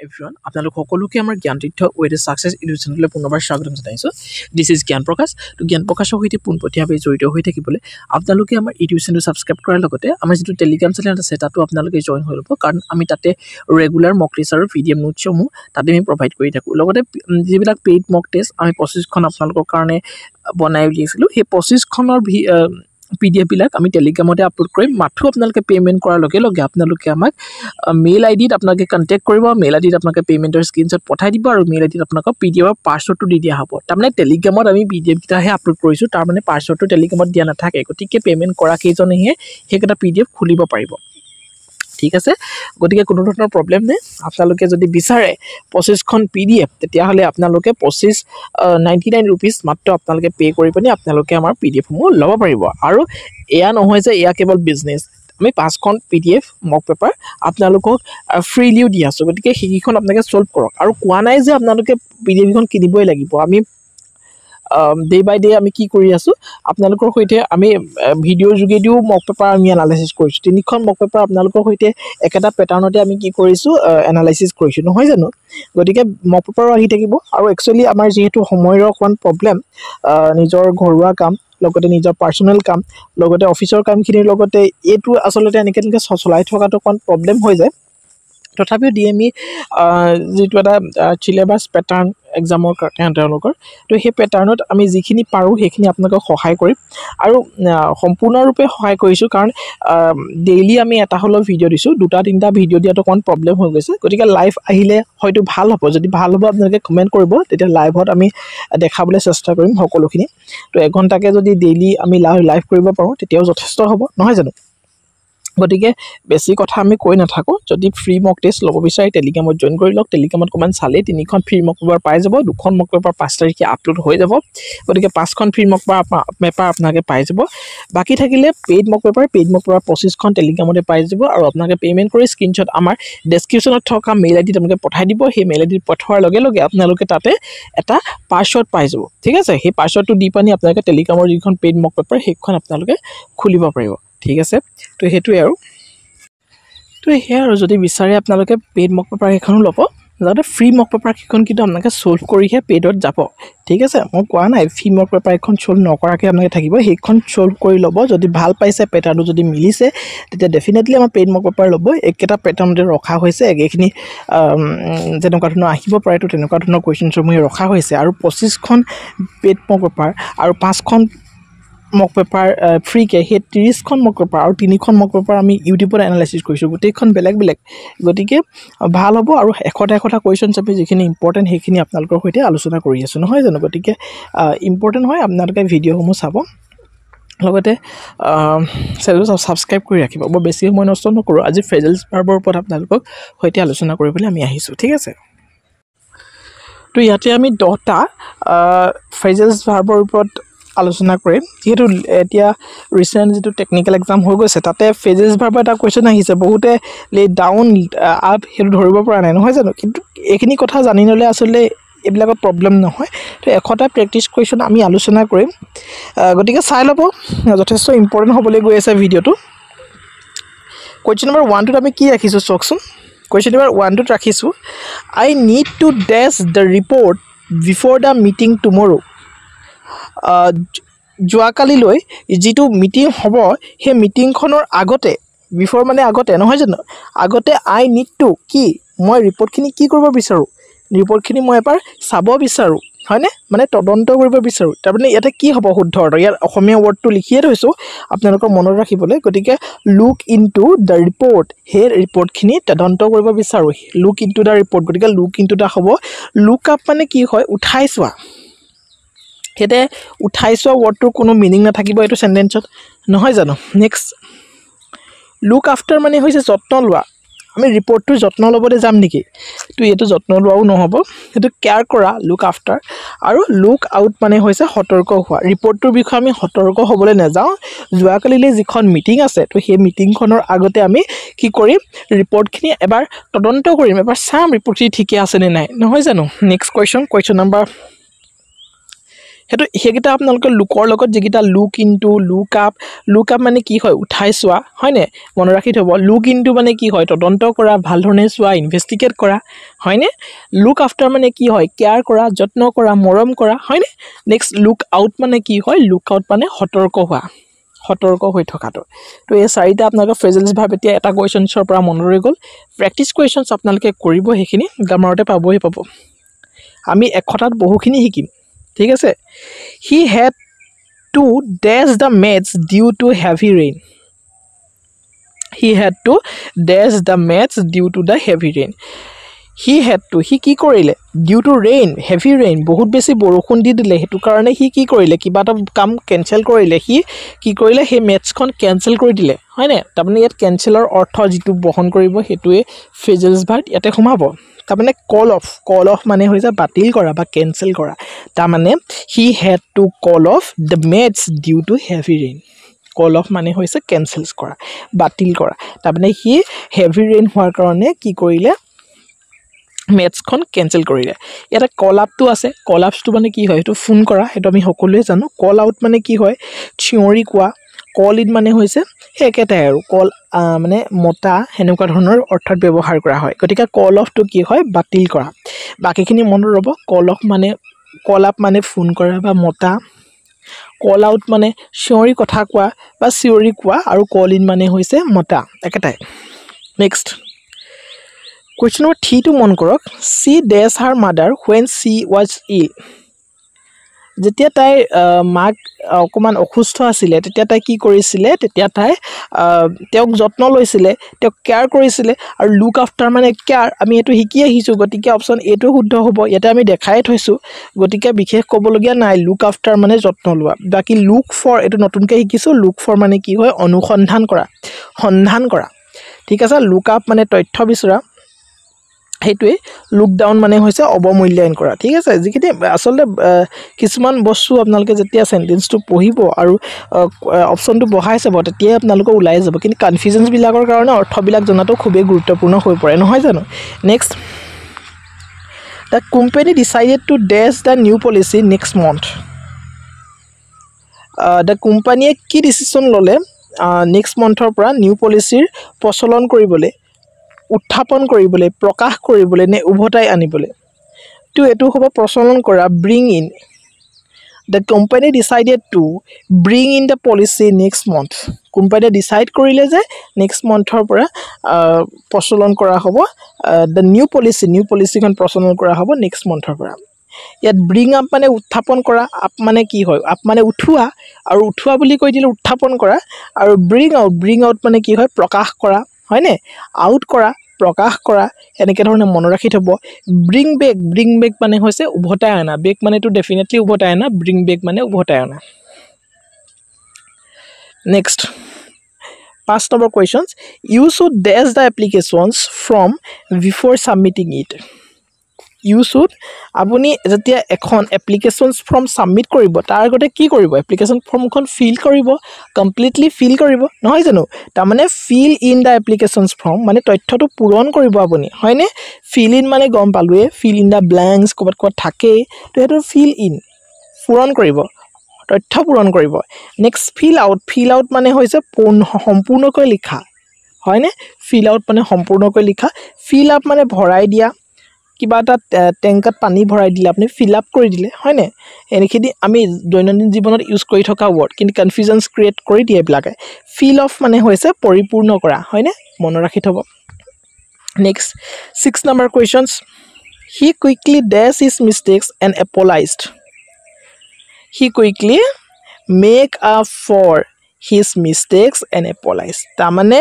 Everyone, আপোনালোক সকলোকে আমাৰ জ্ঞান তথ্য ওয়েড সাকসেস ইউটিউব চেনেললৈ পুনৰবাৰ স্বাগতম জনাইছো। দিস ইজ জ্ঞান প্ৰকাশ। তো জ্ঞান প্ৰকাশৰ সৈতে পোনপটীয়াভাৱে জড়িত হৈ থাকিবলৈ আপোনালোকে আমাৰ ইউটিউব চেনেল সাবস্ক্ৰাইব কৰাৰ লগতে আমাৰ যিটো টেলিগ্ৰাম চেনেল আছে তাতো আপোনালোকে জয়েন হৈ ল'ব, কাৰণ আমি তাতে ৰেগুলাৰ মক টেষ্ট আৰু পিডিএফ নোটসমূহ তাতে আমি প্ৰভাইড কৰি থাকোঁ। লগতে যিবিলাক পেইড মক টেষ্ট আমি 25খন আপোনালোকৰ কাৰণে বনাই উলিয়াইছিলোঁ, সেই 25খনৰ PDF বিলাক আমি টেলিগ্ৰামতে আপলোড কৰিম। মাথো আপোনালোকে পেমেন্ট কৰাৰ লগে লগে আপোনালোকে আমাক মেইল আইডিত আপোনালোকে কণ্টেক্ট কৰিব, মেইল আইডিত আপোনালোকে পেমেন্টৰ স্ক্ৰীনশ্বট পঠাই দিব আৰু মেইল আইডিত আপোনালোকক পিডিএফৰ পাছৱৰ্ডটো দি দিয়া হ'ব। তাৰমানে টেলিগ্ৰামত আমি পিডিএফ কেইটাহে আপলোড কৰিছোঁ, তাৰমানে পাছৱৰ্ডটো টেলিগ্ৰামত দিয়া নাথাকে। গতিকে পেমেন্ট কৰা কেইজনেহে সেইকেইটা পিডিএফ খুলিব পাৰিব। ঠিক আছে, গতিকে কোনো ধৰণৰ প্ৰব্লেম নাই। আপোনালোকে যদি বিচাৰে 25খন PDF তেতিয়াহ'লে আপোনালোকে 99 ৰুপিজ মাত্ৰ আপোনালোকে পে' কৰি পিনি আপোনালোকে আমাৰ PDFসমূহ ল'ব পাৰিব। আৰু এয়া নহয় যে এয়া কেৱল বিজনেছ, আমি 5খন PDF মক পেপাৰ আপোনালোকক ফ্ৰীলিও দি আছোঁ। গতিকে সেইকেইখন আপোনালোকে ছল্ভ কৰক। আৰু কোৱা নাই যে আপোনালোকে PDFখন কিনিবই লাগিব। আমি ডে বাই ডে আমি কি কৰি আছোঁ, আপোনালোকৰ সৈতে আমি ভিডিঅ'ৰ যোগেদিও মক পেপাৰ আমি এনালাইচিছ কৰিছোঁ। 3খন মক পেপাৰ আপোনালোকৰ সৈতে একেটা পেটাৰ্ণতে আমি কি কৰিছোঁ, এনালাইচিছ কৰিছোঁ, নহয় জানো? গতিকে মক পেপাৰো আহি থাকিব। আৰু একচুৱেলি আমাৰ যিহেতু সময়ৰ অকণমান প্ৰব্লেম, নিজৰ ঘৰুৱা কাম, লগতে নিজৰ পাৰ্চনেল কাম, লগতে অফিচৰ কামখিনিৰ লগতে এইটো আচলতে এনেকৈ চলাই থকাটো অকণমান প্ৰব্লেম হৈ যায়। তথাপিও DME যিটো এটা চিলেবাছ পেটাৰ্ণ এক্সামৰ কাৰণে তেওঁলোকৰ, তো সেই পেটাৰ্ণত আমি যিখিনি পাৰোঁ সেইখিনি আপোনালোকক সহায় কৰিম। আৰু সম্পূৰ্ণৰূপে সহায় কৰিছোঁ, কাৰণ ডেইলি আমি এটা হ'লেও ভিডিঅ' দিছোঁ, 2-3টা ভিডিঅ' দিয়াটো অকণমান প্ৰব্লেম হৈ গৈছে। গতিকে লাইভ আহিলে হয়তো ভাল হ'ব। যদি ভাল হ'ব আপোনালোকে কমেণ্ট কৰিব, তেতিয়া লাইভত আমি দেখাবলৈ চেষ্টা কৰিম সকলোখিনি। তো 1 ঘণ্টাকৈ যদি ডেইলি আমি লাইভ কৰিব পাৰোঁ তেতিয়াও যথেষ্ট হ'ব, নহয় জানো? গতিকে বেছি কথা আমি কৈ নাথাকোঁ। যদি ফ্ৰী মক টেষ্ট ল'ব বিচাৰে টেলিগ্ৰামত জইন কৰি লওক। টেলিগ্ৰামত অকণমান চালেই 3খন ফ্ৰী মক পেপাৰ পাই যাব। 2খন মক পেপাৰ 5 তাৰিখে আপলোড হৈ যাব। গতিকে 5খন ফ্ৰী মক পেপাৰ আপোনালোকে পাই যাব। বাকী থাকিলে পেইড মক পেপাৰ 25খন টেলিগ্ৰামতে পাই যাব। আৰু আপোনালোকে পে'মেণ্ট কৰি স্ক্ৰীনশ্বট আমাৰ ডেছক্ৰিপশ্যনত থকা মেইল আইডিত আপোনালোকে পঠাই দিব। সেই মেইল আইডিত পঠোৱাৰ লগে লগে আপোনালোকে তাতে এটা পাছৱৰ্ড পাই যাব। ঠিক আছে, সেই পাছৱৰ্ডটো দি পানি আপোনালোকে টেলিগ্ৰামৰ যিখন পেইড মক পেপাৰ সেইখন আপোনালোকে খুলিব পাৰিব। ঠিক আছে, তো সেইটোৱে আৰু। তো সেয়া আৰু যদি বিচাৰে আপোনালোকে পেইড মক পেপাৰ সেইখনো ল'ব, যাতে ফ্ৰী মক পেপাৰ কেইখন কিন্তু আপোনালোকে ছল্ভ কৰিহে পেইডত যাব। ঠিক আছে, মই কোৱা নাই ফ্ৰী মক পেপাৰ এখন ছল্ভ নকৰাকৈ আপোনালোকে থাকিব, সেইখন ছল্ভ কৰি ল'ব। যদি ভাল পাইছে, পেটাৰ্ণটো যদি মিলিছে, তেতিয়া ডেফিনেটলি আমাৰ পেইড মক পেপাৰ ল'ব। একেটা পেটাৰ্ণতে ৰখা হৈছে, একেখিনি যেনেকুৱা ধৰণৰ আহিব পাৰে, তো তেনেকুৱা ধৰণৰ কুৱেশ্যনসমূহ ৰখা হৈছে। আৰু 25খন পেইড মক পেপাৰ আৰু 5খন মক পেপাৰ ফ্ৰীকৈ, সেই 30খন মক পেপাৰ আৰু 3খন মক পেপাৰ আমি ইউটিউবত এনালাইচিছ কৰিছোঁ, গোটেইখন বেলেগ বেলেগ। গতিকে ভাল হ'ব। আৰু এটা কুৱেশ্যনছ আমি যিখিনি ইম্পৰ্টেণ্ট সেইখিনি আপোনালোকৰ সৈতে আলোচনা কৰি আছোঁ, নহয় জানো? গতিকে ইম্পৰ্টেণ্ট হয়, আপোনালোকে ভিডিঅ'সমূহ চাব, লগতে চেনেলটো ছাবস্ক্ৰাইব কৰি ৰাখিব। মই বেছি সময় নষ্ট নকৰোঁ। আজি ফ্ৰেজেল ভাৰ্বৰ ওপৰত আপোনালোকক সৈতে আলোচনা কৰিবলৈ আমি আহিছোঁ। ঠিক আছে, তো ইয়াতে আমি 10টা ফ্ৰেজেল ভাৰ্বৰ ওপৰত আলোচনা কৰিম। যিহেতু এতিয়া ৰিচেণ্ট যিটো টেকনিকেল এক্সাম হৈ গৈছে, তাতে ফ্ৰেজেছ ভাৰ্বৰ এটা কুৱেশ্যন আহিছে, বহুতে ডাউন আপ সেইটো ধৰিব পৰা নাই, নহয় জানো? কিন্তু এইখিনি কথা জানি ল'লে আচলতে এইবিলাকত প্ৰব্লেম নহয়। তো 100টা প্ৰেক্টিছ কুৱেশ্যন আমি আলোচনা কৰিম। গতিকে চাই ল'ব, যথেষ্ট ইম্পৰ্টেণ্ট হ'বলৈ গৈ আছে ভিডিঅ'টো। কুৱেশ্যন নম্বৰ 1টোত আমি কি ৰাখিছোঁ চাওকচোন। কুৱেশ্যন নম্বৰ 1টোত ৰাখিছোঁ, I need to dash the report before the meeting tomorrow. যোৱাকালিলৈ যিটো মিটিং হ'ব, সেই মিটিংখনৰ আগতে, বিফৰ মানে আগতে, নহয় জানো? আগতে আই নিড টু কি, মই ৰিপৰ্টখিনি কি কৰিব বিচাৰোঁ, ৰিপৰ্টখিনি মই এবাৰ চাব বিচাৰোঁ, হয়নে? মানে তদন্ত কৰিব বিচাৰোঁ। তাৰমানে ইয়াতে কি হ'ব শুদ্ধ অৰ্থ, ইয়াত অসমীয়া ৱৰ্ডটো লিখিয়ে থৈছোঁ আপোনালোকৰ মনত ৰাখিবলৈ। গতিকে লুক ইনটু দ্য ৰিপৰ্ট, সেই ৰিপৰ্টখিনি তদন্ত কৰিব বিচাৰোঁ। লুক ইনটু দ্য ৰিপৰ্ট, গতিকে লুক ইনটু দ্য হ'ব। লুক আপ মানে কি হয়, উঠাই চোৱা। সেইতে উঠাই চোৱা ৱৰ্ডটোৰ কোনো মিনিং নাথাকিব এইটো চেণ্টেঞ্চত, নহয় জানো? নেক্সট, লুক আফটাৰ মানে হৈছে যত্ন লোৱা। আমি ৰিপৰ্টটোৰ যত্ন ল'বলৈ যাম নেকি? তো এইটো যত্ন লোৱাও নহ'ব, সেইটো কেয়াৰ কৰা, লুক আফটাৰ। আৰু লুক আউট মানে হৈছে সতৰ্ক হোৱা। ৰিপৰ্টটোৰ বিষয়ে আমি সতৰ্ক হ'বলৈ নাযাওঁ। যোৱাকালিলৈ যিখন মিটিং আছে, তো সেই মিটিংখনৰ আগতে আমি কি কৰিম, ৰিপৰ্টখিনি এবাৰ তদন্ত কৰিম, এবাৰ চাম ৰিপৰ্টখিনি ঠিকে আছেনে নাই, নহয় জানো? নেক্সট কুৱেশ্যন নম্বৰ হেতু হেগিটা আপোনালোকৰ লুকৰ লগত যেগিটা লুক ইনটু লুক আপ মানে কি হয় উঠাই চোৱা হয় নে মন ৰাখি থব লুক ইনটু মানে কি হয় তদন্ত কৰা ভাল ধৰণে চোৱা ইনভেষ্টিগেট কৰা হয় নে লুক আফটাৰ মানে কি হয় কেয়াৰ কৰা যত্ন কৰা মৰম কৰা হয় নে নেক্সট লুক আউট মানে কি হয় লুক আউট মানে সতৰ্ক হৈ থকাটো তো এই চাৰিটা আপোনালোকৰ ফ্ৰেজেলছ ভাৰ্ব এতিয়া এটা কোৱেশ্চনছৰ পৰা মন ৰৈ গ'ল প্ৰেক্টিছ কোৱেশ্চনছ আপোনালোকে কৰিব হেখিনি গ্ৰামাৰতে পাব আমি একটাত বহুখিনি শিকিম ঠিক আছে he had to dash the maths due to heavy rain he had to dash the maths due to the heavy rain he কি কৰিলে due to rain heavy rain বহুত বেছি বৰষুণ দি দিলে হেতু কাৰণে হি কি কৰিলে কিবা এটা কাম কেনসেল কৰিলে হি কি কৰিলে হে মেথছখন কেনসেল কৰি দিলে হয় নে তাৰমানে ইয়াত কেনসেলৰ অৰ্থ যেটো বহন কৰিব হেতুৱে ফ্ৰেজেলছ ভাৰ্ব ইয়াতে সোমাব তাৰমানে কল অফ মানে হৈছে বাতিল কৰা বা কেনসেল কৰা তাৰমানে he had to call off the maths due to heavy rain call off মানে হৈছে কেনসেলছ কৰা বাতিল কৰা তাৰমানে হি হেভি ৰেইন হোৱাৰ কাৰণে কি কৰিলে মেথছখন কেনসেল কৰিলে এটা কল আপটো আছে কল আপটো মানে কি হয় এটো ফোন কৰা হেতু আমি সকলোৱে জানো কল আউট মানে কি হয় থিওৰি কোৱা কল ইন মানে হৈছে হেকেটাই আৰু কল মানে মতা হেনেকুৱা ধৰণৰ অৰ্থত ব্যৱহাৰ কৰা হয় গতিকে কল অফটো কি হয় বাতিল কৰা বাকিখিনি মন ৰব কল অফ মানে কল আপ মানে ফোন কৰা বা মতা কল আউট মানে থিওৰি কথা কোৱা বা থিওৰি কোৱা আৰু কল ইন মানে হৈছে মতা একেটাই নেক্সট Question number 3 to মন কৰক she dash her mother when she was ill যেতিয়া তাই মাক অকমান অসুস্থ আছিল তেতিয়া তাই কি কৰিছিলে তেতিয়া তাই তেওঁক যত্ন লৈছিলে তেওঁক কেয়াৰ কৰিছিলে আৰু লুক আফটাৰ মানে কেয়াৰ আমি এটো শিকি আহিছো গতিকে অপচন এ টো শুদ্ধ হ'ব ইয়াতে আমি দেখাই থৈছো গতিকে বিশেষ ক'বলগীয়া নাই লুক আফটাৰ মানে যত্ন লোৱা বাকি লুক ফৰ এটো নতুনকৈ শিকিছো লুক ফৰ মানে কি হয় অনুসন্ধান কৰা ঠিক আছে লুক আপ মানে তথ্য বিচৰা হেতুৱে লুক ডাউন মানে হৈছে অবমূল্যায়ন কৰা ঠিক আছে যিকিতে আসলে কিছুমান বস্তু আপোনালোকে যেতিয়া সেন্টেন্সটো পঢ়িব আৰু অপচনটো বহাই চাব তেতিয়া আপোনালোকে ওলাই যাব কিন্তু কনফিউজনছ বিলাকৰ কাৰণে অৰ্থবিলাক জনাটো খুবেই গুৰুত্বপূৰ্ণ হৈ পৰে নহয় জানো next The company decided to dash the new policy next month the company কি ডিসিশন ললে নেক্সট মন্থৰ পৰা নিউ পলিচিৰ প্ৰচলন কৰিবলৈ উত্থাপন কৰিবলৈ প্ৰকাশ কৰিবলৈ নে উভতাই আনিবলৈ তো এটো হ'ব প্ৰচলন কৰা bring in the company decided to bring in the policy next month company decide কৰিলে যে next monthৰ পৰা প্ৰচলন কৰা হ'ব the new policy খন প্ৰচলন কৰা হ'ব next monthৰ পৰা ইয়াত bring up মানে উত্থাপন কৰা up মানে কি হয় up মানে উঠুৱা আৰু উঠুৱা বুলি কৈ দিলে উত্থাপন কৰা আৰু bring out মানে কি হয় প্ৰকাশ কৰা হয় নে আউট কৰা প্ৰকাশ কৰা এনেকে ধৰণে মন ৰাখি থব bring back মানে হৈছে উভতাই আনা বেক মানে তো ডেফিনেটলি উভতাই আনা bring back মানে উভতাই আনা next 5 number questions you should dash the applications from before submitting it you should আপুনি যেতিয়া এখন এপ্লিকেশনস ফৰ্ম সাবমিট কৰিব তাৰ আগতে কি কৰিব এপ্লিকেশন ফৰ্মখন ফিল কৰিব কমপ্লিটলি ফিল কৰিব নহয় জানো তাৰ মানে fill in the applications form মানে তথ্যটো পূৰণ কৰিব আপুনি হয়নে ফিল ইন মানে গম পালুৱে ফিল ইন দা ব্ল্যাঙ্কস কত থাকে তো এটো ফিল ইন পূৰণ কৰিব তথ্য পূৰণ কৰিব নেক্সট ফিল আউট মানে হৈছে সম্পূৰ্ণকৈ লিখা হয়নে ফিল আউট মানে সম্পূৰ্ণকৈ লিখা ফিল আপ মানে ভৰাই দিয়া কিবা এটা টেংকত পানী ভৰাই দিলে আপুনি ফিল আপ কৰি দিলে হয়নে এনেখিনি আমি দৈনন্দিন জীৱনত ইউজ কৰি থকা ওয়াৰ্ড কিন্তু কনফিউজনস ক্ৰিয়েট কৰি দিয়ে ব্লাকে ফিল অফ মানে হৈছে পৰিপূৰ্ণ কৰা হয়নে মন ৰাখি থব next 6 number questions he quickly dashed his mistakes and apologized he quickly make up for his mistakes and apologized তাৰমানে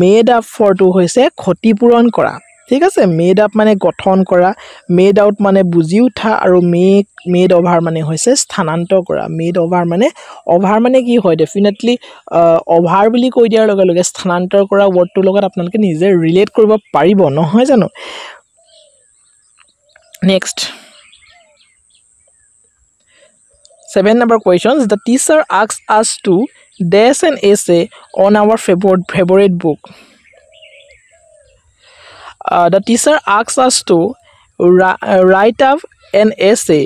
made up for to হৈছে ক্ষতিপূৰণ কৰা ঠিক আছে মেড আপ মানে গঠন কৰা মেড আউট মানে বুজি উঠা আৰু মেড ওভাৰ মানে হৈছে স্থানান্তৰ কৰা মেড ওভাৰ মানে কি হয় ডেফিনেটলি ওভাৰ বুলি কৈ দিয়াৰ লগে লগে স্থানান্তৰ কৰা ওয়াৰ্ডটোৰ লগত আপোনালোকে নিজে ৰিলেট কৰিব পাৰিব নহয় জানো next 7 number questions the teacher asked us to dash an essay on our favorite book the teacher asks us to write up an essay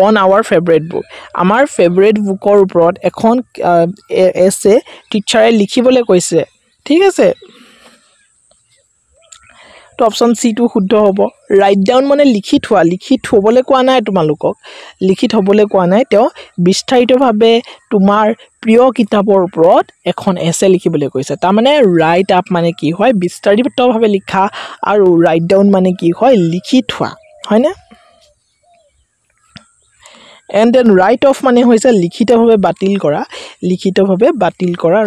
on our favourite book আমাৰ ফেভৰেট বুকৰ ওপৰত এখন এছে টিচাৰে লিখিবলৈ কৈছে ঠিক আছে তো অপশন সি টো শুদ্ধ হ'ব ৰাইট ডাউন মানে লিখি থবলৈ কোৱা নাই তোমালোকক লিখি থবলৈ কোৱা নাই তেওঁ বিস্তাৰিতভাৱে তোমাৰ প্ৰিয় কিতাপৰ ওপৰত এখন এছে লিখিবলৈ কৈছে তাৰ মানে ৰাইট আপ মানে কি হয় বিস্তাৰিতভাৱে লিখা আৰু ৰাইট ডাউন মানে কি হয় লিখি থোৱা হয় না and then write off মানে হৈছে লিখিতভাৱে বাতিল কৰা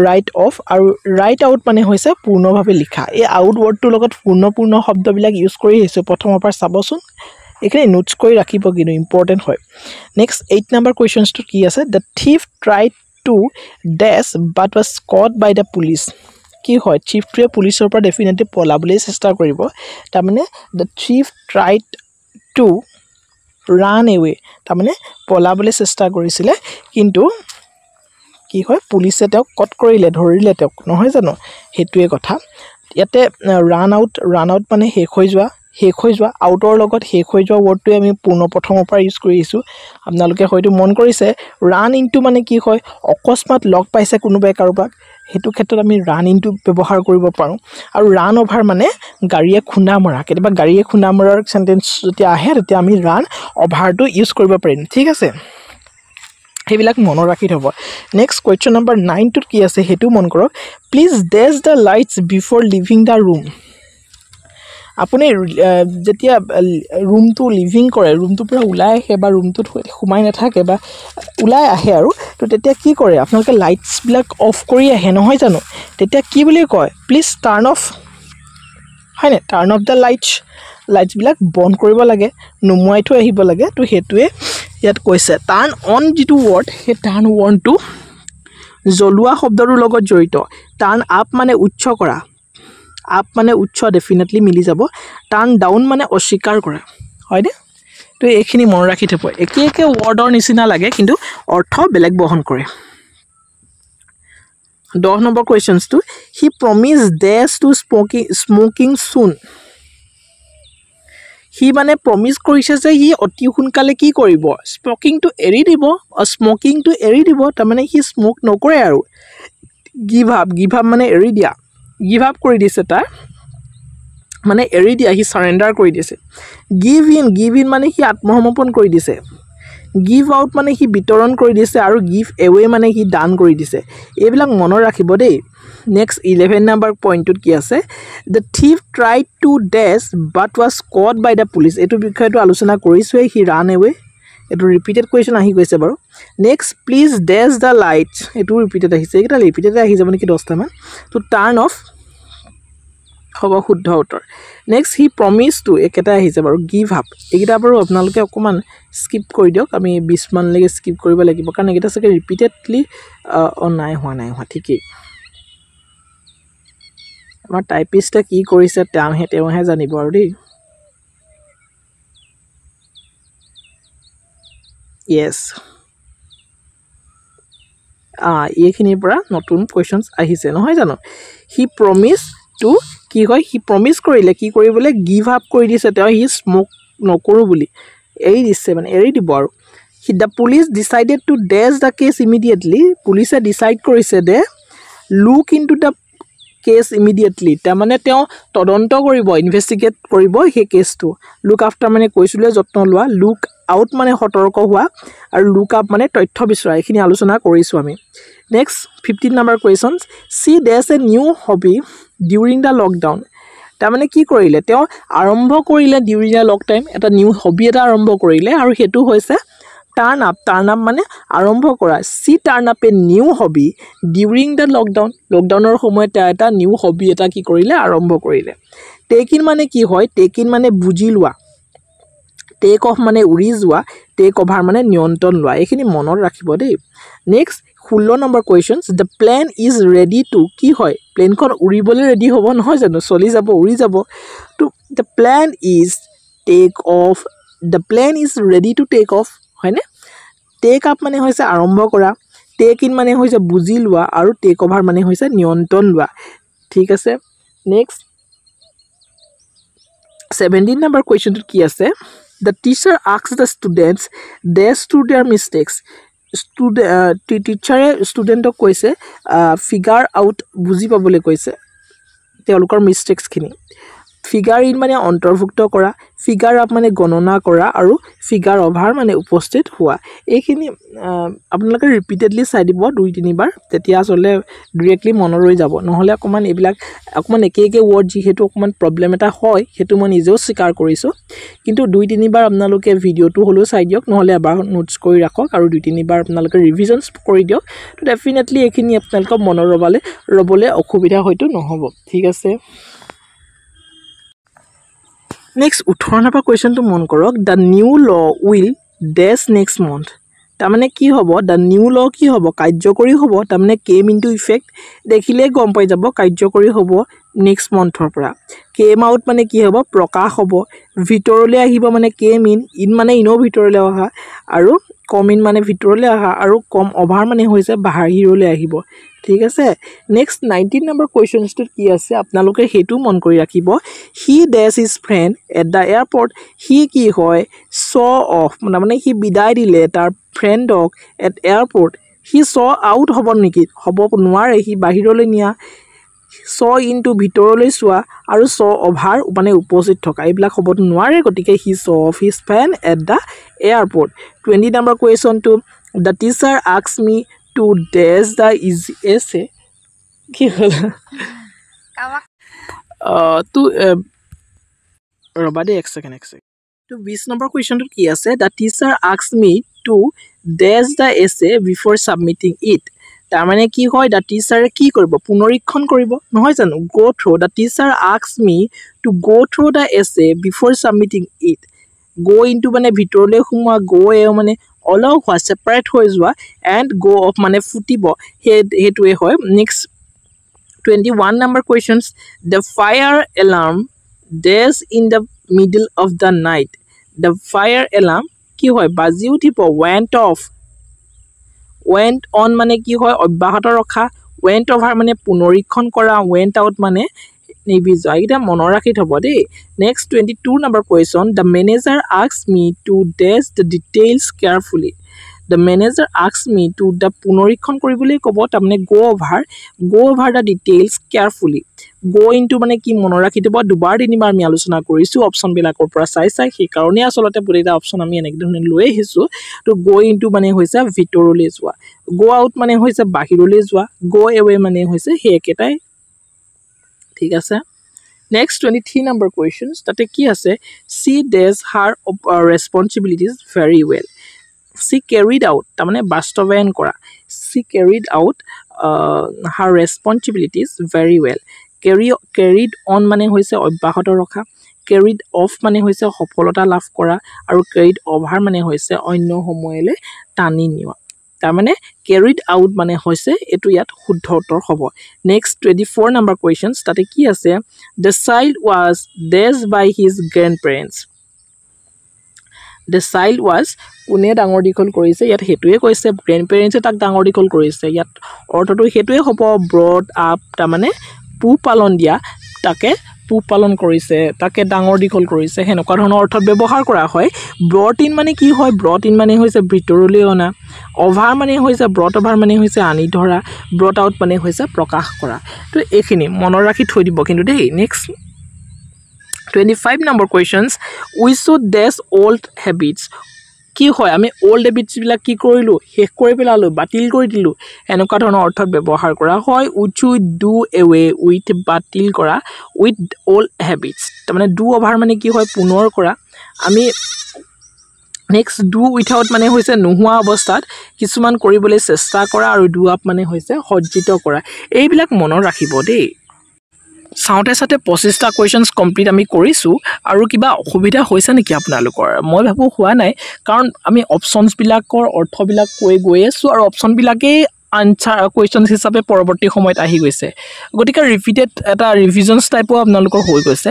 write off আৰু write out মানে হৈছে পূৰ্ণভাৱে লিখা এই আউট ওয়াৰ্ডটোৰ লগত পূৰ্ণ শব্দবিলাক ইউজ কৰি আহিছো প্ৰথমৰ পৰা চাবচোন এখানে নোটস কৰি ৰাখিব কিন্তু ইম্পৰ্টেন্ট হয় নেক্সট 8 নম্বৰ কোৱেশ্চনছ টো কি আছে the thief tried to dash but was caught by the police কি হয় চিফটোৱে পুলিচৰ পৰা ডেফিনেটলি পলাবলৈ চেষ্টা কৰিব তাৰ মানে the thief tried to run away তাৰ মানে পলাবলৈ চেষ্টা কৰিছিলে কিন্তু কি হয় পুলিচে তেওঁক কট কৰিলে ধৰিলে তেওঁক নহয় জানো হেতুৱে কথা ইয়াতে run out মানে শেষ হৈ যোৱা আউটৰ লগত শেষ হৈ যোৱা ওৱৰ্ডটো আমি প্ৰথমৰ পৰা ইউজ কৰিছো আপোনালোকে হয়তো মন কৰিছে run into মানে কি হয় অকস্মাত লগ পাইছে কোনোবাই কাৰোবাক হেতু ক্ষেত্ৰত আমি run into ব্যৱহাৰ কৰিব পাৰো আৰু run over মানে গাড়ীয়ে খুন্দা মৰা কেতিয়াবা গাড়ীয়ে খুন্দা মৰাৰ সেন্টেন্স যদি আহে তেতিয়া আমি run over টো ইউজ কৰিব পাৰিম ঠিক আছে হেবিলাক মনত ৰাখি থব নেক্সট কোৱেশ্চন নম্বৰ 9 টোত কি আছে হেতু মন কৰক প্লিজ ডেশ the lights before living the room আপুনি যেতিয়া ৰুমটো লিভিং কৰে ৰুমটো পুৰা উলাই আহে বা ৰুমটোত সোমাই নাথাকে বা উলাই আহে আৰু তো তেতিয়া কি কৰে আপোনালোকে লাইটস বিলাক অফ কৰি আহে নহয় জানো তেতিয়া কি বুলি কয় প্লিজ টাৰ্ন অফ হয়নে টাৰ্ন অফ দ্য লাইটস বিলাক বন্ধ কৰিব লাগে নুমুৱাই থৈ আহিব লাগে তো হেতুৱে ইয়াত কৈছে টাৰ্ন অন যিটো ওৱৰ্ড হে টাৰ্ন ওৱৰ্ডটো জ্বলোৱা শব্দটোৰ লগত জড়িত টাৰ্ন আপ মানে উচ্চ কৰা আপ মানে উচ্চ ডেফিনেটলি মিলি যাব টাৰ্ন ডাউন মানে অস্বীকাৰ কৰা হয়নে তো এইখিনি মন ৰাখি থব একে ওৱৰ্ডৰ নিচিনা লাগে কিন্তু অৰ্থ বেলেগ বহন কৰে 10 নম্বৰ কোৱেশ্চনছ টো হি প্ৰমিস ডেশ টু স্মোকিং সুন হি মানে প্ৰমিস কৰিছে যে হি অতি সোনকালে কি কৰিব স্মোকিং টো এৰি দিব তাৰ মানে হি স্মোক নকৰে আৰু গিভ আপ মানে এৰি দিয়া গিভ আপ কৰি দিছে তাৰ মানে এৰি দিয়া হি সাৰেন্ডাৰ কৰি দিছে গিভ ইন মানে হি আত্মসমৰ্পণ কৰি দিছে গিভ আউট মানে হি বিতৰণ কৰি দিছে আৰু গিভ এৱে মানে হি দান কৰি দিছে এইবিলাক মনত ৰাখিব দেই নেক্সট 11 নম্বৰ পইণ্টত কি আছে the thief tried to dash but was caught by the police এটো বিষয়টো আলোচনা কৰিছোৱে হি ran away এটো ৰিপিটেড কোৱেশ্চন আহি গৈছে বাৰু নেক্সট প্লিজ ডেশ দ্য লাইটস এটো ৰিপিটেড আহিছে এটা ৰিপিটেড আহি যাব নেকি 10টা মান তো টাৰ্ন অফ হ'ব শুদ্ধ উত্তৰ নেক্সট হি প্ৰমিস টু একেটা আহিছে বাৰু গিভ আপ এইটা বাৰু আপোনালোকে অকমান স্কিপ কৰি দিয়ক আমি 20 মান লৈকে স্কিপ কৰিব লাগিব কাৰণ এটা সকে ৰিপিটেডলি নাই হোৱা ঠিকই আমাৰ টাইপিষ্টে কি কৰিছে তেওঁহে জানিব আৰু দেই yes এইখিনিৰ পৰা নতুন কোৱেশ্চনছ আহিছে নহয় জানো হি প্ৰমিস টু কি হয় হি প্ৰমিস কৰিলে কি কৰিবলৈ গিভ আপ কৰি দিছে তেওঁ হি স্মোক নকৰো বুলি এৰি দিছে মানে এৰি দিব আৰু the police decided to dash the case immediately police decide কৰিছে দে look into the case immediately তাৰ মানে তেওঁ তদন্ত কৰিব ইনভেষ্টিগেট কৰিব সেই কেছটো look after মানে কৈছিলে যত্ন লোৱা look out মানে সতৰ্ক হোৱা আৰু look up মানে তথ্য বিচৰা এইখিনি আলোচনা কৰিছো আমি next 15 number questions see there's a new hobby during the lockdown তাৰ মানে কি কৰিলে তেওঁ আৰম্ভ কৰিলে during the lock time এটা নিউ হবি এটা আৰম্ভ কৰিলে আৰু হেতু হৈছে turn up মানে আৰম্ভ কৰা see turn up a new hobby during the lockdownৰ সময়ত এটা নিউ হবি এটা কি কৰিলে আৰম্ভ কৰিলে take in মানে কি হয় take in মানে বুজি লোৱা take off মানে উৰি যোৱা take over মানে নিয়ন্ত্ৰণ লোৱা এইখিনি মনত ৰাখিব দেই next 16 number questions the plane is ready to কি হয় প্লেনখন উৰিবলৈ ৰেডি হ'ব নহয় জানো চলি যাব উৰি যাব তো the plane is ready to take off হয়নে টেক আপ মানে হৈছে আৰম্ভ কৰা টেক ইন মানে হৈছে বুজি লোৱা আৰু টেক ওভাৰ মানে হৈছে নিয়ন্ত্ৰণ লোৱা ঠিক আছে নেক্সট 17 নম্বৰ কোৱেশ্চনটো কি আছে The teacher asks the students dash through their mistakes. টিচাৰে ষ্টুডেণ্টক কৈছে ফিগাৰ আউট বুজি পাবলৈ কৈছে তেওঁলোকৰ মিষ্টেক্সখিনি ফিগাৰ ইন মানে অন্তৰ্ভুক্ত কৰা ফিগাৰ আপ মানে গণনা কৰা আৰু ফিগাৰ অভাৰ মানে উপস্থিত হোৱা এইখিনি আপোনালোকে ৰিপিটেডলি চাই দিব 2-3 বাৰ তেতিয়া আসলে ডাইৰেক্টলি মনত ৰৈ যাব নহলে অকমান এইবিলাক অকমান একে ৱৰ্ড যিহেতু অকমান প্ৰবলেম এটা হয় হেতু মই নিজেও স্বীকাৰ কৰিছো কিন্তু 2-3 বাৰ আপোনালোকে ভিডিওটো হলো চাই দিয়ক নহলে এবাৰ নোটছ কৰি ৰাখক আৰু 2-3 বাৰ আপোনালোকে ৰিভিজনছ কৰি দিয়ক তো ডেফিনেটলি এইখিনি আপোনালোকক মনত ৰবলে অসুবিধা হয়তো নহব ঠিক আছে Next, 18 number question to mon korok. The new law will dash next month. Tamane ki hobo? The new law ki hobo? Kajjokori hobo. Tamane came into effect. Dekhile gom pai jabo kajjokori hobo next month pora. Came out mane ki hobo? Prakash hobo. Vitorole ahibo mane came in mane ino vitorole aha. Aru come in mane vitorole aha. Aru come over mane hoise bahirole ahibo. ঠিক আছে next 19 number কোৱেশ্চনটো কি আছে আপোনালোকে হেতু মন কৰি ৰাখিব he dash his friend at the airport he কি হয় শ অফ মানে হি বিদায় দিলে তাৰ ফ্ৰেন্ডক এট এয়াৰপৰ্ট হি শ আউট হ'ব নেকি হ'ব নোৱাৰে হি বাহিৰলৈ নিয়া শ ইনটু ভিতৰলৈ চোৱা আৰু শ অভাৰ মানে উপস্থিত থকা এইবিলাক হ'ব নোৱাৰে গতিকে he saw off his friend at the airport 20 number কোৱেশ্চনটো the teacher asked me to dash the easy essay ki hola to robade ek second to 20 number question to ki ase the teacher asked me to dash the essay before submitting it tar mane ki hoy the teacher ki koribo punorikhon koribo nohoy janu go through the teacher asked me to go through the essay before submitting it go into mane bhitorle humwa go e mane all of was separate hoy jwa and go of mane futibo hetue hoy next 21 number questions the fire alarm dash in the middle of the night the fire alarm ki hoy baji uthibo went off went on mane ki hoy obbahato rakha went over mane punorikhon kora went out mane নিবিজা এটা মনৰ ৰাখি থব দেই next 22 number question the manager asked me to dash the details carefully the manager asked me to the পুনৰীক্ষণ কৰিবলৈ ক'ব তাৰমানে go over the details carefully go into মানে কি মনৰ ৰাখি থব দুবাৰ তিনিবাৰ আমি আলোচনা কৰিছো অপচন বিলাকৰ পৰা চাই সেই কাৰণে আসলতে পুৰিটা অপচন আমি এনেকৈ ধৰণে লৈ আহিছো তো go into মানে হৈছে ভিতৰলৈ যোৱা go out মানে হৈছে বাহিৰলৈ যোৱা go away মানে হৈছে হে একেটাই ঠিক আছে next 23 number questions tate ki ase she does her responsibilities very well she carried out tamane bastobayan kora she carried out her responsibilities very well carried on mane hoise obbahato rakha carried off mane hoise সফলতা লাভ কৰা আৰু carried over mane hoise অন্য সময়লে টানি নিয়া তাৰমানে carried out মানে হৈছে এটো ইয়াত শুদ্ধ উত্তৰ হ'ব next 24 number questions তাতে কি আছে the child was raised by his grandparents the child was কোনে ডাঙৰ দীঘল কৰিছে ইয়াত হেতুৱে কৈছে grandparents তাক ডাঙৰ দীঘল কৰিছে ইয়াত অৰ্থটো হেতুৱে হ'ব brought up তাৰমানে পু পালন দিয়া তাকে পু পালন কৰিছে তাকে ডাঙৰ দীঘল কৰিছে হেনকা ধৰণৰ অৰ্থ ব্যৱহাৰ কৰা হয় brought in মানে কি হয় brought in মানে হৈছে ভিতৰলৈ অনা over মানে হৈছে brought over মানে হৈছে আনি ধৰা brought out মানে হৈছে প্ৰকাশ কৰা তো এইখিনি মনৰ ৰাখি থৈ দিব কিন্তু দেই next 25 number questions we should dash old habits কি হয় আমি old habits বিলাক কি কৰিলো শেষ কৰি পেলালো বাতিল কৰি দিলো এনেকুৱা ধৰণৰ অৰ্থত ব্যৱহাৰ কৰা হয় we should do away with বাতিল কৰা with old habits তাৰমানে do over মানে কি হয় পুনৰ কৰা আমি next do without মানে হৈছে নোহোৱা অৱস্থাত কিছুমান কৰিবলৈ চেষ্টা কৰা আৰু do up মানে হৈছে সজ্জিত কৰা এইবিলাক মনত ৰাখিব দেই সাউতে সাথে 25টা কোৱেশ্চনস কমপ্লিট আমি কৰিছো আৰু কিবা অসুবিধা হৈছে নেকি আপোনালোকৰ মই ভাবো হোৱা নাই কাৰণ আমি অপচনস বিলাকৰ অৰ্থ বিলাক কৈ গৈ আছো আৰু অপচন বিলাকে আনসাৰ কোৱেশ্চনস হিচাপে পৰৱৰ্তী সময়ত আহি গৈছে গতিকে ৰিপিটেড এটা ৰিভিজনস টাইপৰ আপোনালোকৰ হৈ গৈছে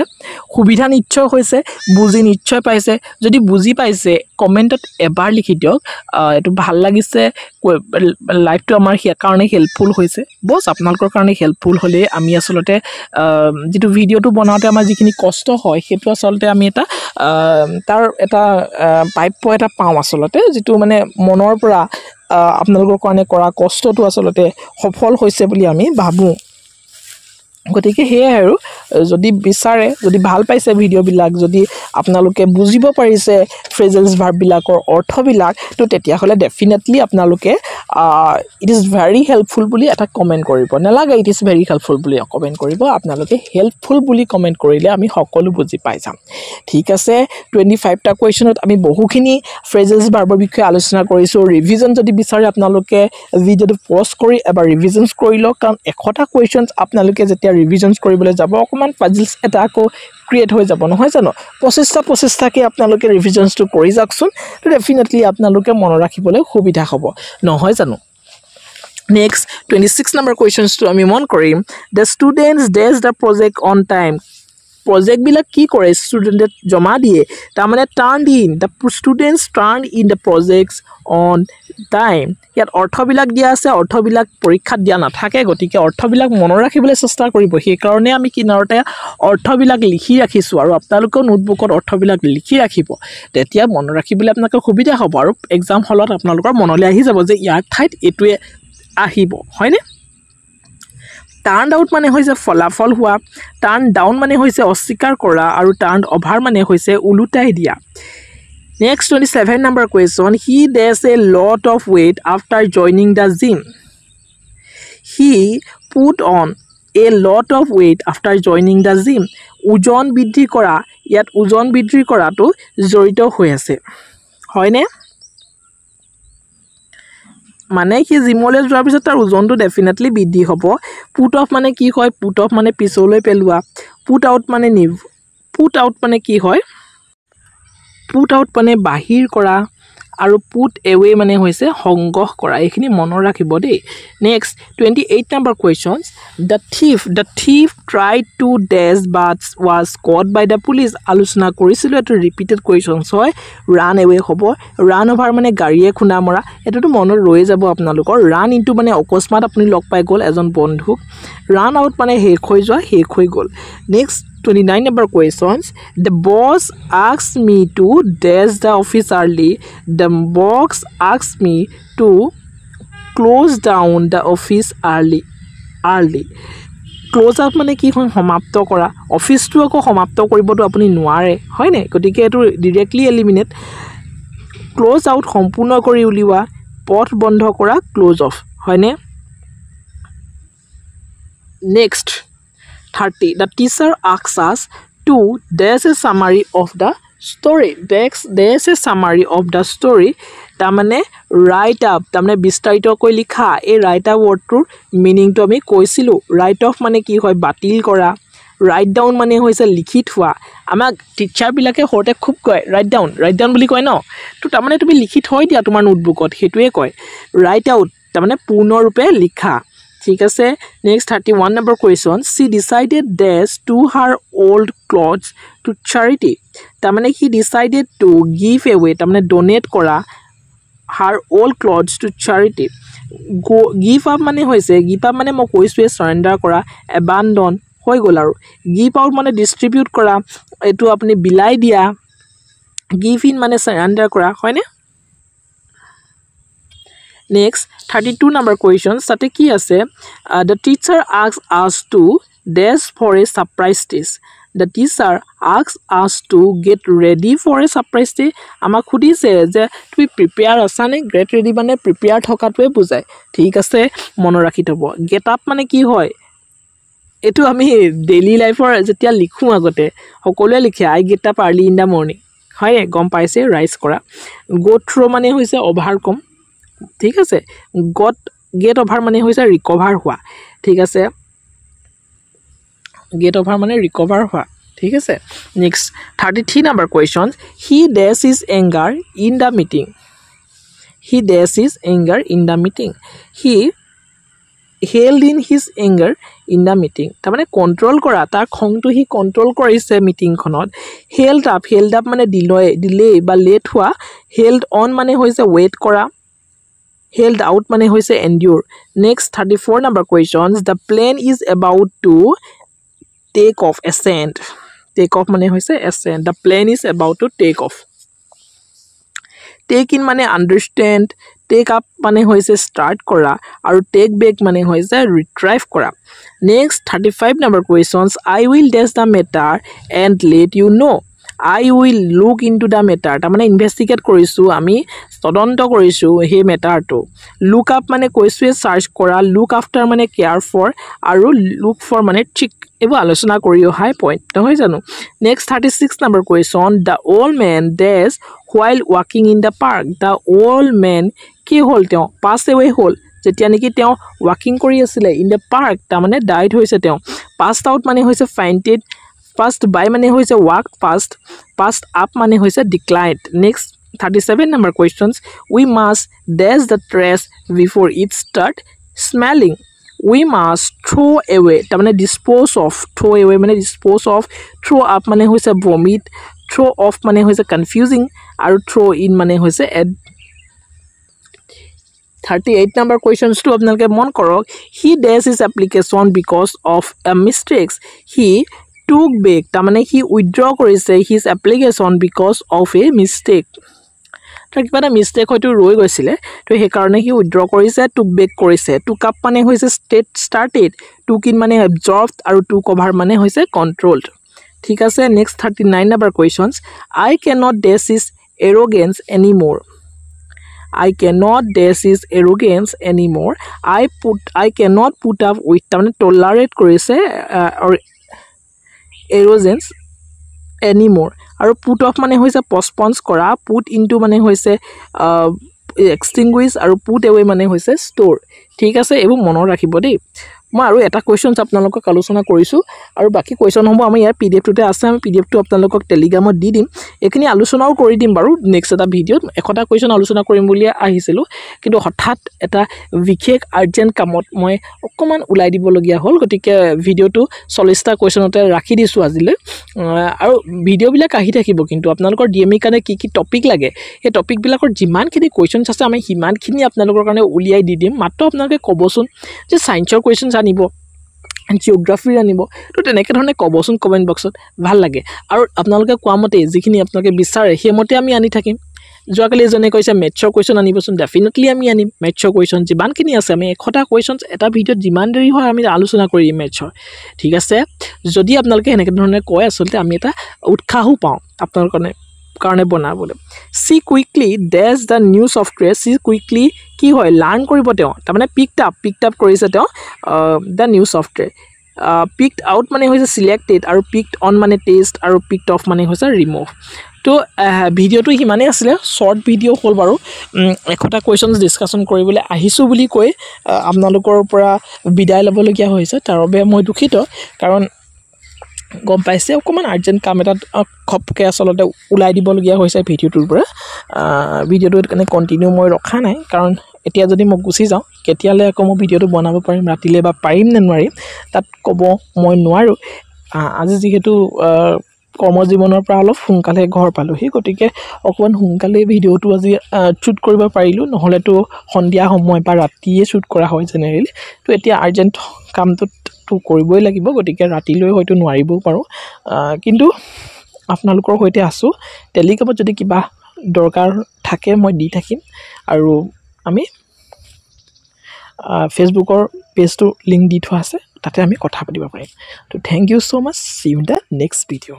সুবিধা নিশ্চয় হৈছে বুজি নিশ্চয় পাইছে যদি বুজি পাইছে কমেন্টত এবাৰ লিখি দিয়ক এটো ভাল লাগিছে লাইভটো আমাৰ কাৰণে হেল্পফুল হৈছে বস আপোনালোকৰ কাৰণে হেল্পফুল হলে আমি আসলতে যেটো ভিডিওটো বনাওতে আমাৰ যিখিনি কষ্ট হয় হেতু আসলতে আমি এটা তাৰ এটা প্ৰাপ্য এটা পাওঁ আচলতে যিটো মানে মনৰ পৰা আপোনালোকৰ কাৰণে কৰা কষ্টটো আচলতে সফল হৈছে বুলি আমি ভাবোঁ গতিকে সেয়াই আৰু যদি বিচাৰে যদি ভাল পাইছে ভিডিঅ'বিলাক যদি আপোনালোকে বুজিব পাৰিছে ফ্ৰেজেলছ ভাৰ্ববিলাকৰ অৰ্থবিলাক তো তেতিয়াহ'লে ডেফিনেটলি আপোনালোকে ইট ইজ ভেৰি হেল্পফুল বুলি এটা কমেণ্ট কৰিব নালাগে ইট ইজ ভেৰি হেল্পফুল বুলি কমেণ্ট কৰিব আপোনালোকে হেল্পফুল বুলি কমেণ্ট কৰিলে আমি সকলো বুজি পাই যাম ঠিক আছে 25টা কুৱেশ্যনত আমি বহুখিনি ফ্ৰেজেলছ ভাৰ্বৰ বিষয়ে আলোচনা কৰিছোঁ ৰিভিজন যদি বিচাৰে আপোনালোকে ভিডিঅ'টো পজ কৰি এবাৰ ৰিভিজনছ কৰি লওক কাৰণ 100টা কুৱেশ্যনছ আপোনালোকে যেতিয়া ৰিভিজনছ কৰিবলৈ যাব অকণমান পাজলছ এটা আকৌ ক্ৰিয়েট হৈ যাব নহয় জানো প্ৰচেষ্টাকে আপোনালোকে ৰিভিজনছটো কৰি যাওকচোন তো ডেফিনেটলি আপোনালোকে মনত ৰাখিবলৈ সুবিধা হ'ব নহয় জানো নেক্সট 26 নম্বৰ কুৱেশ্যনছটো আমি মন কৰিম the students dash the project on time প্ৰজেক্টবিলাক কি কৰে ষ্টুডেণ্টে জমা দিয়ে তাৰমানে turn in the students turn in the projects on time ইয়াত অৰ্থবিলাক দিয়া আছে অৰ্থবিলাক পৰীক্ষাত দিয়া নাথাকে গতিকে অৰ্থবিলাক মনত ৰাখিবলৈ চেষ্টা কৰিব সেইকাৰণে আমি কিনাৰতে অৰ্থবিলাক লিখি ৰাখিছোঁ আৰু আপোনালোকেও নোটবুকত অৰ্থবিলাক লিখি ৰাখিব তেতিয়া মনত ৰাখিবলৈ আপোনালোকৰ সুবিধা হ'ব আৰু এক্সাম হলত আপোনালোকৰ মনলৈ আহি যাব যে ইয়াৰ ঠাইত এইটোৱে আহিব হয়নে টাৰ্ণ আউট মানে হৈছে ফলাফল হোৱা টাৰ্ণ ডাউন মানে হৈছে অস্বীকাৰ কৰা আৰু টাৰ্ণ অভাৰ মানে হৈছে ওলোটাই দিয়া নেক্সট 27 নম্বৰ question he dash a lot of weight after joining the gym he put on a lot of weight after joining the gym ওজন বৃদ্ধি কৰা ইয়াত ওজন বৃদ্ধি কৰাটো জড়িত হৈ আছে হয়নে মানে কি জিমলৈ যোৱাৰ পিছত তাৰ ওজনটো ডেফিনেটলি বৃদ্ধি হ'ব পুট অফ মানে কি হয় পুট অফ মানে পিছলৈ পেলোৱা পুট আউট মানে কি হয় পুট আউট মানে বাহিৰ কৰা আৰু পুট এৱে মানে হৈছে সংগ্ৰহ কৰা এইখিনি মনত ৰাখিব দেই নেক্সট 28 নম্বৰ questions the thief tried to dash but was caught by the police আলোচনা কৰিছিলোঁ এইটো ৰিপিটেড কুৱেশ্যনছ হয় ৰান এৱে হ'ব ৰান অভাৰ মানে গাড়ীয়ে খুন্দা মৰা এইটোতো মনত ৰৈ যাব আপোনালোকৰ ৰান ইনটু মানে অকস্মাত আপুনি লগ পাই গ'ল এজন বন্ধুক ৰান আউট মানে শেষ হৈ গ'ল next 29 number questions the boss asked me to dash the office early the boss asked me to close down the office early close up মানে কি হয় সমাপ্ত কৰা অফিসটো আকৌ সমাপ্ত কৰিবটো আপুনি নোৱাৰে হয় নে গতিকে এটো ডাইৰেক্টলি এলিমিনেট ক্লোজ আউট সম্পূৰ্ণ কৰি উলিওৱা পথ বন্ধ কৰা ক্লোজ অফ হয় নে next 30 the teacher asks us to dash a summary of the story dash a summary of the story tamane write up tamane bistarito koi likha ei write up word tur meaning to ami koisilu write off mane ki hoy batil kora write down mane hoise likhi thua amak teacher bilake hote khub koy write down boli koy no to tamane tumi likhi thoi dia tumar notebook ot hetuye koy write out tamane purno rupe likha ঠিক আছে next 31 number question she decided dash to her old clothes to charity তাৰমানে he decided to give away তাৰমানে donate কৰা her old clothes to charity give up মানে হৈছে give up মানে মই কৈছোৱে সাৰেন্ডাৰ কৰা abandon হৈ গল আৰু give out মানে distribute কৰা এটো আপুনি বিলাই দিয়া give in মানে সাৰেন্ডাৰ কৰা হয়নে Next 32 number question sate ki ase the teacher asks us to dash for a surprise test the teacher asks us to get ready for a surprise test ama khudise je tumi prepare asane get ready mane prepare thokatwe bujay thik ase mono rakhi thobo get up mane ki hoy etu ami daily life or jetia likhu agote hokole likhe I get up early in the morning hoy gom paise rise kora go through mane hoise overcome ঠিক আছে get over মানে হৈছে recover হোৱা ঠিক আছে get over মানে recover হোৱা ঠিক আছে next 33 number question he dash his anger in the meeting he held in his anger in the meeting তাৰমানে কন্ট্ৰোল কৰা তাৰ খংটো হি কন্ট্ৰোল কৰিছে মিটিং খনত held up মানে delay বা লেট হোৱা held on মানে হৈছে wait কৰা held out mane hoise endure next 34 number questions the plane is about to take off ascend take off মানে হৈছে ascend the plane is about to take off take in মানে understand tech up মানে হৈছে start কৰা আৰু tech back মানে হৈছে retrieve কৰা নেক্সট 35 নম্বৰ questions I will dash the matter and let you know' I will look into the matter তাৰমানে ইনভেষ্টিগেট কৰিছোঁ আমি তদন্ত কৰিছোঁ সেই মেটাৰটো লুক আপ মানে কৈছোঁৱে চাৰ্চ কৰা লুক আফটাৰ মানে কেয়াৰ ফৰ আৰু লুক ফৰ মানে ঠিক এইবোৰ আলোচনা কৰি অহাই পইণ্ট নহয় জানো নেক্সট 36 নম্বৰ question the old man dash while walking in the park the old man কি হ'ল তেওঁ পাছ এৱে হ'ল যেতিয়া নেকি তেওঁ ৱাকিং কৰি আছিলে ইন দ্য পাৰ্ক তাৰমানে ডাইড হৈছে তেওঁ পাছড আউট মানে হৈছে ফাইণ্টেড Passed by মানে হৈছে walked past passed up মানে হৈছে declined next 37 number questions we must dash the trash before it start smelling we must throw away তাৰমানে dispose of throw away মানে dispose of throw up মানে হৈছে vomit throw off মানে হৈছে confusing আৰু throw in মানে হৈছে add 38 number questions to আপোনালোকে মন কৰক he dash his application because of a mistakes he took back তাৰমানে he withdraw কৰিছে his application because of a mistake তাৰ কিবা এটা মিষ্টেক হয়তো ৰৈ গৈছিলে তো সেই কাৰণে he withdraw কৰিছে took back কৰিছে took up মানে হৈছে started took in মানে absorbed আৰু took over মানে হৈছে controlled ঠিক আছে next 39 number questions I cannot dash his arrogance anymore I cannot dash his arrogance anymore I cannot put up with তাৰমানে tolerate কৰিছে or arrogance anymore আৰু put off মানে হৈছে postpone কৰা put into মানে হৈছে extinguish আৰু put away মানে হৈছে store ঠিক আছে এইবোৰ মনত ৰাখিব দেই মই আৰু এটা কোৱেশ্চনছ আপোনালোকক আলোচনা কৰিছো আৰু বাকি কোৱেশ্চন হ'ব আমি ইয়াৰ PDF টোতে আছে আমি PDF টো আপোনালোকক টেলিগ্ৰামত দি দিম এখিনি আলোচনাও কৰি দিম বাৰু নেক্সট এটা ভিডিঅত একটা কোৱেশ্চন আলোচনা কৰিম বুলি আহিছিল কিন্তু হঠাৎ এটা বিশেষ আৰ্জেন্ট কামত মই অকমান উলাই দিব লগিয়া হ'ল গতিকে ভিডিঅটো 40টা কোৱেশ্চনতে ৰাখি দিছো আজিলৈ আৰু ভিডিঅ বিলাক আহি থাকিব কিন্তু আপোনালোকৰ ডিএমই কাৰণে কি টপিক লাগে এই টপিক বিলাকৰ যিমানখিনি কোৱেশ্চনছ আছে আমি হিমানখিনি আপোনালোকৰ কাৰণে উলিয়াই দি দিম মাত্ৰ আপোনালোকে কবচোন যে সায়েন্সৰ কোৱেশ্চন জানিব জিওগ্ৰাফি জানিব তো তেনেকৈ ধৰণে কবচোন কমেন্ট বক্সত ভাল লাগে আৰু আপোনালোকে কোৱা মতে যিখিনি আপোনালোকে বিচাৰে হেমতে আমি আনি থাকিম যোৱাকালি এজনে কৈছে মেথছৰ কোৱেশ্চন আনিবচোন ডেফিনেটলি আমি আনিম মেথছৰ কোৱেশ্চন যিমানখিনি আছে আমি এখটা কোৱেশ্চনছ এটা ভিডিঅত যিমান দেৰি হয় আমি আলোচনা কৰিম মেথছৰ ঠিক আছে যদি আপোনালোকে এনেকৈ ধৰণে কয় আসলতে আমি এটা উৎসাহও পাওঁ আপোনালোকৰ কাৰণে বনাবলৈ সি quickly dash the new software সি কুইকলি কি হয় লাৰ্ণ কৰিব তেওঁ তাৰমানে পিকড আপ কৰিছে তেওঁ the new software picked out মানে হৈছে সিলেক্টেড আৰু পিকড অন মানে টেষ্ট আৰু পিকড অফ মানে হৈছে ৰিমুভ তো ভিডিঅটো হিমানে আছিল শৰ্ট ভিডিঅ' হ'ল বাৰু একটা কোৱেশ্চনছ ডিসকাশন কৰিবলৈ আহিছো বুলি কৈ আপোনালোকৰ পৰা বিদায় ল'বলগীয়া হৈছে তাৰ বাবে মই দুখিত কাৰণ গম পাইছে অকমান আৰ্জেন্ট কাম এটা খপকে আসলতে উলাই দিবলগীয়া হৈছে ভিডিঅটোৰ পৰা ভিডিঅটো কাৰণে কন্টিনিউ মই ৰখা নাই কাৰণ এতিয়া যদি মই গুছি যাওঁ কেতিয়ালে আকৌ মই ভিডিঅটো বনাব পাৰিম ৰাতিলে বা পাৰিম নে নোৱাৰিম তাত কব মই নোৱাৰো আজি যেহেতু কৰ্মজীৱনৰ পৰা অলপ সোনকালে ঘৰ পালো হি গতিকে অকমান সোনকালে ভিডিঅটো আজি শুট কৰিব পাৰিলো নহলে তো সন্ধিয়া সময় বা ৰাতিয়ে শুট কৰা হয় জেনেৰেলি তো এতিয়া আৰ্জেন্ট কামটো তো কৰিবই লাগিব গতিকে ৰাতিলৈ হয়তো নোৱাৰিবও পাৰো কিন্তু আপোনালোকৰ হৈতে আছো টেলিগ্ৰামত যদি কিবা দৰকাৰ থাকে মই দি থাকিম আৰু আমি ফেসবুকৰ পেজটো লিংক দি থোৱা আছে তাতে আমি কথা পাতিব পাৰিম তো thank you so much see you in the next video